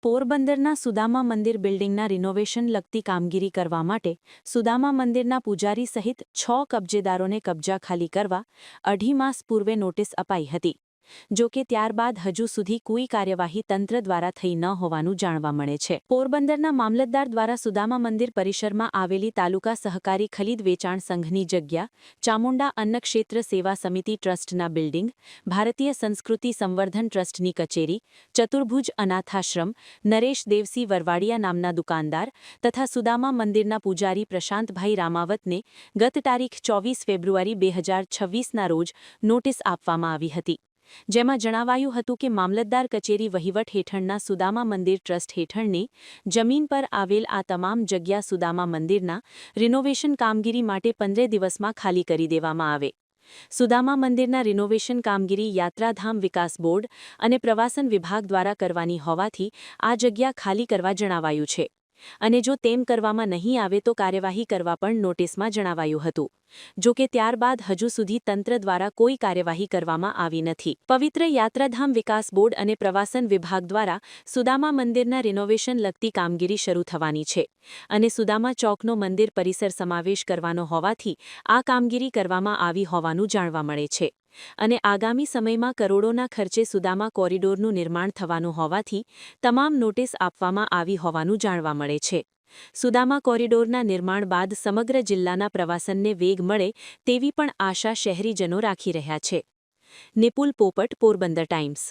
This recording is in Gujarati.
પોરબંદરના સુદામા મંદિર બિલ્ડિંગના રિનોવેશન લગતી કામગીરી કરવા માટે સુદામા મંદિરના પૂજારી સહિત 6 કબજેદારોને કબજા ખાલી કરવા 2.5 માસ પૂર્વે નોટિસ અપાઈ હતી. જો કે ત્યારબાદ હજુ સુધી કોઈ કાર્યવાહી તંત્ર દ્વારા થઈ ન હોવાનું જાણવા મળે છે. પોરબંદરના મામલતદાર દ્વારા સુદામા મંદિર પરિસરમાં આવેલી તાલુકા સહકારી ખરીદ વેચાણ સંઘની જગ્યા, ચામુંડા અન્ન ક્ષેત્ર સેવા સમિતિ ટ્રસ્ટના બિલ્ડિંગ, ભારતીય સંસ્કૃતિ સંવર્ધન ટ્રસ્ટની કચેરી, ચતુર્ભુજ અનાથાશ્રમ, નરેશ દેવસિંહ વરવાડિયા નામના દુકાનદાર તથા સુદામા મંદિરના પૂજારી પ્રશાંતભાઈ રામાવતને ગત તારીખ 24 ફેબ્રુઆરી 2026ના રોજ નોટિસ આપવામાં આવી હતી. જેમાં જણાવાયું હતું કે મામલતદાર કચેરી વહીવટ હેઠળના સુદામા મંદિર ટ્રસ્ટ હેઠળની જમીન પર આવેલ આ તમામ જગ્યા સુદામા મંદિરના રિનોવેશન કામગીરી માટે 15 દિવસમાં ખાલી કરી દેવામાં આવે. સુદામા મંદિરના રિનોવેશન કામગીરી યાત્રાધામ વિકાસ બોર્ડ અને પ્રવાસન વિભાગ દ્વારા કરવાની હોવાથી આ જગ્યા ખાલી કરવા જણાવાયું છે. અને જો તેમ કરવામાં નહીં આવે તો કાર્યવાહી કરવા પણ નોટિસમાં જણાવાયું હતું. જો કે ત્યારબાદ હજુ સુધી તંત્ર દ્વારા કોઈ કાર્યવાહી કરવામાં આવી નથી. પવિત્ર યાત્રાધામ વિકાસ બોર્ડ અને પ્રવાસન વિભાગ દ્વારા સુદામા મંદિરના રિનોવેશન લગતી કામગીરી શરૂ થવાની છે અને સુદામા ચોકનો મંદિર પરિસર સમાવેશ કરવાનો હોવાથી આ કામગીરી કરવામાં આવી હોવાનું જાણવા મળે છે. અને આગામી સમયમાં કરોડોના ખર્ચે સુદામા કોરિડોરનું નિર્માણ થવાનું હોવાથી તમામ નોટિસ આપવામાં આવી હોવાનું જાણવા મળે છે. સુદામા કોરિડોરના નિર્માણ બાદ સમગ્ર જિલ્લાના પ્રવાસનને વેગ મળે તેવી પણ આશા શહેરીજનો રાખી રહ્યા છે. નિપુલ પોપટ, પોરબંદર ટાઈમ્સ.